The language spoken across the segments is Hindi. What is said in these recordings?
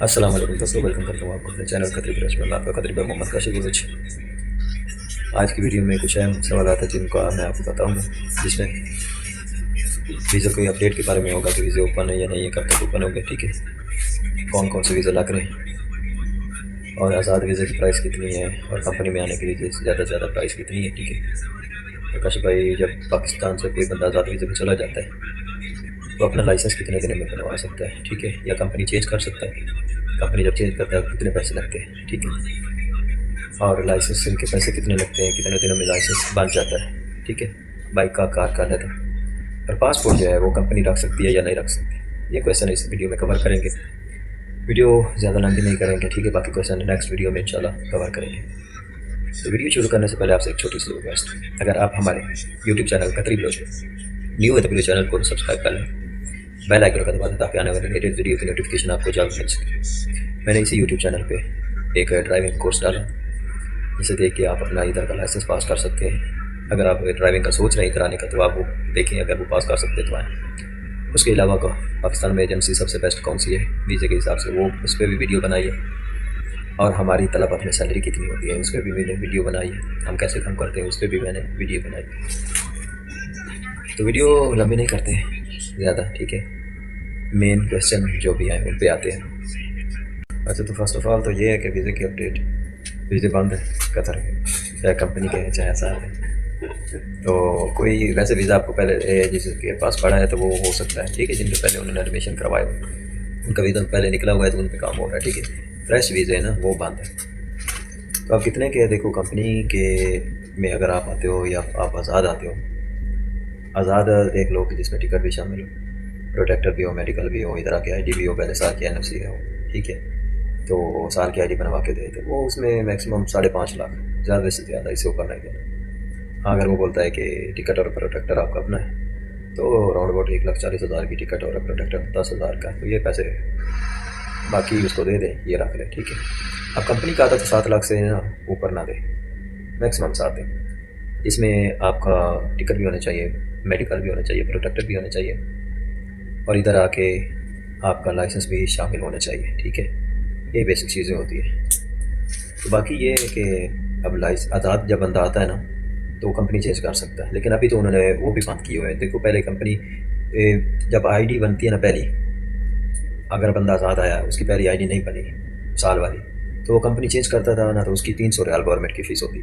अस्सलाम वालेकुम दोस्तों, वेलकम करता हूँ आपको अपने चैनल कतरी ब्रश में। आपका कतरी ब्रश मोहम्मद काशिफ गुरुज। आज की वीडियो में कुछ अहम सवाल आता है जिनका मैं आपको बताऊँगा, जिसमें वीज़ा कोई अपडेट के बारे में होगा कि वीज़ा ओपन है या नहीं है, कब तक ओपन होगा, ठीक है, कौन कौन से वीज़ा लग रहे हैं और आज़ाद वीज़ा की प्राइस कितनी है और कंपनी में आने के लिए ज़्यादा से ज़्यादा प्राइस कितनी है, ठीक है। तो काशिफ भाई, जब पाकिस्तान से कोई बंदा आज़ाद वीज़ा पर चला जाता है तो अपना लाइसेंस कितने दिन में बनवा सकता है, ठीक है, या कंपनी चेंज कर सकता है। कंपनी जब चेंज करता है कितने पैसे लगते हैं, ठीक है, और लाइसेंस के पैसे कितने लगते हैं, कितने दिनों में लाइसेंस बन जाता है, ठीक है, बाइक का, कार का, लेदर। और पासपोर्ट जो है वो कंपनी रख सकती है या नहीं रख सकती, ये क्वेश्चन इस वीडियो में कवर करेंगे। वीडियो ज़्यादा लंबी नहीं करेंगे, ठीक है, बाकी क्वेश्चन नेक्स्ट वीडियो में इंशाल्लाह कवर करेंगे। तो वीडियो शुरू करने से पहले आपसे एक छोटी सी रिक्वेस्ट, अगर आप हमारे यूट्यूब चैनल कतरी ब्लॉग न्यू है तो प्लीज़ चैनल को सब्सक्राइब कर लें, बेल आइकन का दबा दें ताकि आने वाले लेटेस्ट वीडियो की नोटिफिकेशन आपको जल्द मिल सके। मैंने इसी यूट्यूब चैनल पे एक ड्राइविंग कोर्स डाला, जिसे देख के आप अपना इधर का लाइसेंस पास कर सकते हैं। अगर आप ड्राइविंग का सोच रहे हैं इधर आने का तो आप वो देखें, अगर वो पास कर सकते तो आएँ। उसके अलावा को पाकिस्तान में एजेंसी सबसे बेस्ट कौन सी है वीज़े के हिसाब से, वो उस पर भी वीडियो बनाई है, और हमारी तलबत में सैलरी कितनी होती है उस पर भी मैंने वीडियो बनाई है, हम कैसे काम करते हैं उस पर भी मैंने वीडियो बनाई। तो वीडियो लंबी नहीं करते ज़्यादा, ठीक है, मेन क्वेश्चन जो भी हैं उन पे आते हैं। अच्छा, तो फर्स्ट ऑफ ऑल तो ये है कि वीज़े की अपडेट, वीज़े बंद है कतर के, चाहे कंपनी के हैं चाहे आज़ाद है। तो कोई वैसे वीज़ा आपको पहले जिसके पास पड़ा है तो वो हो सकता है, ठीक है, जिनके पहले उन्होंने एडमिशन करवाया उनका वीज़ा पहले निकला हुआ है तो उन पर काम हो रहा है, ठीक है। फ्रेश वीज़ा है ना, वो बंद है। तो आप कितने के देखो, कंपनी के में अगर आप आते हो या आप आज़ाद आते हो, आज़ाद देख लो कि जिसमें टिकट भी शामिल हो, प्रोटेक्टर भी हो, मेडिकल भी हो, इधर आके आईडी भी हो, पहले साल की एनएफसी हो, ठीक है, तो साल की आईडी बनवा के दे तो वो उसमें मैक्सिमम 5.5 लाख, ज़्यादा से ज़्यादा, इससे ऊपर नहीं देना। हाँ, अगर वो बोलता है कि टिकट और प्रोटेक्टर आपका अपना है तो राउंड अबाउट 1,40,000 की टिकट और प्रोटेक्टर 10,000 का, तो ये पैसे बाकी उसको दे दें, ये रख लें, ठीक है। अब कंपनी का आता तो 7 लाख से ना ऊपर ना दे, मैक्सिमम 7 दें। इसमें आपका टिकट भी होना चाहिए, मेडिकल भी होना चाहिए, प्रोटेक्टर भी होना चाहिए, और इधर आके आपका लाइसेंस भी शामिल होना चाहिए, ठीक है। ये बेसिक चीज़ें होती है। तो बाकी ये है कि अब आज़ाद जब बंदा आता है ना तो कंपनी चेंज कर सकता है, लेकिन अभी तो उन्होंने वो भी बंद किए हुए हैं। देखो, पहले कंपनी जब आईडी बनती है ना पहली, अगर बंदा आज़ाद आया उसकी पहली आईडी नहीं बनी साल वाली, तो वो कंपनी चेंज करता था ना, तो उसकी 300 रियाल गवर्नमेंट की फ़ीस होती।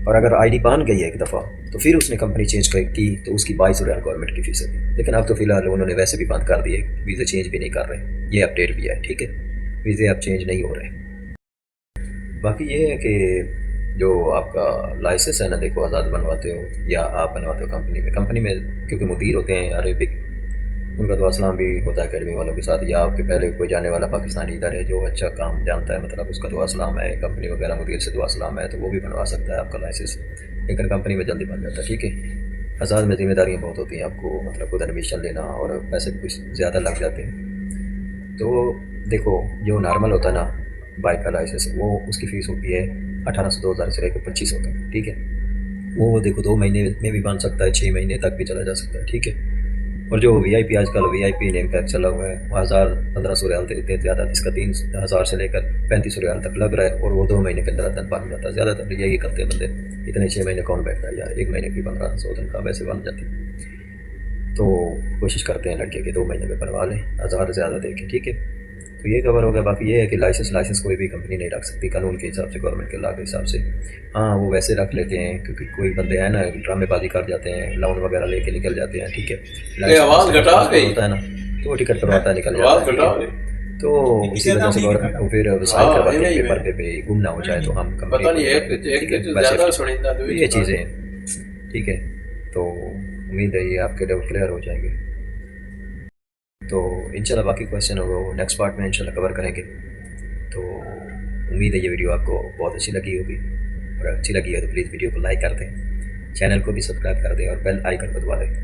और अगर आईडी बन गई है एक दफ़ा तो फिर उसने कंपनी चेंज की तो उसकी 22 रियाल गवर्नमेंट की फ़ीस होती। लेकिन अब तो फ़िलहाल उन्होंने वैसे भी बंद कर दिए, वीज़ा चेंज भी नहीं कर रहे, ये अपडेट भी है, ठीक है, वीज़े अब चेंज नहीं हो रहे। बाकी ये है कि जो आपका लाइसेंस है ना, देखो, आज़ाद बनवाते हो या आप बनवाते हो कंपनी में क्योंकि मुदीर होते हैं अरेबिक, उनका दुआ सलाम भी होता है अकेडमी वालों के साथ, या आपके पहले कोई जाने वाला पाकिस्तानी इधर है जो अच्छा काम जानता है, मतलब उसका दुआ सलाम है, कंपनी वगैरह मुदीर से दुआ सलाम है, तो वो भी बनवा सकता है आपका लाइसेंस। लेकिन कंपनी में जल्दी बन जाता है, ठीक है। आज़ाद में जिम्मेदारियाँ बहुत होती हैं आपको, मतलब खुद एडमिशन लेना और पैसे भी कुछ ज़्यादा लग जाते हैं। तो देखो, जो नॉर्मल होता है ना बाइक का लाइसेंस, वो उसकी फ़ीस होती है 1800 2000 से लेकर 2500 तक, ठीक है। वो देखो 2 महीने में भी बन सकता है, 6 महीने तक भी चला जा सकता है, ठीक है। और जो वीआईपी आजकल वीआईपी नेम पैक चला हुआ है, 1000-1500 रियाल देते हैं ज़्यादा, जिसका 3000 से लेकर 3500 रियाल तक लग रहा है, और वो 2 महीने के अंदर बन जाता है। ज़्यादातर यही करते हैं बंदे, इतने 6 महीने कौन बैठता है यार, 1 महीने की 1500 तनख्वाह वैसे बन जाती है। तो कोशिश करते हैं लड़के के 2 महीने में बनवा लें, 1000 ज़्यादा देखें, ठीक है। तो ये कवर हो गया। बाकी ये है कि लाइसेंस कोई भी कंपनी नहीं रख सकती कानून के हिसाब से, गवर्नमेंट के लॉ के हिसाब से। हाँ, वो वैसे रख लेते हैं क्योंकि कोई बंदे हैं ना ड्रामेबाजी कर जाते हैं, लोन वगैरह लेके निकल जाते हैं, ठीक है, आवाज घटा गई होता है ना, तो वो टिकट करवाता निकल जाता है, तो इसी वजह से गवर्नमेंट फिर साइन करवाते हैं पेपर पे गुम ना हो जाए, तो हम कंपनी, ये चीज़ें हैं, ठीक है। तो उम्मीद है ये आपके डाउट क्लियर हो जाएंगे। तो इंशाल्लाह बाकी क्वेश्चन हो नेक्स्ट पार्ट में इंशाल्लाह कवर करेंगे। तो उम्मीद है ये वीडियो आपको बहुत अच्छी लगी होगी, और अच्छी लगी है तो प्लीज़ वीडियो को लाइक कर दें, चैनल को भी सब्सक्राइब कर दें और बेल आइकन को दबा दें,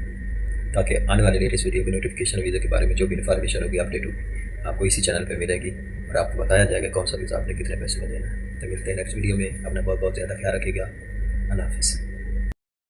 ताकि आने वाले लेटेस्ट वीडियो की नोटिफिकेशन, वीज़ा के बारे में जो भी इन्फॉर्मेशन होगी, अपडेट होगी, आपको इसी चैनल पर मिलेगी, और आपको बताया जाएगा कौन सा वीज़ा आपने कितने पैसे में देना है। तो मिलते हैं नेक्स्ट वीडियो में। अपना बहुत बहुत ज़्यादा ख्याल रखिएगा। अल्लाह हाफ़िज़।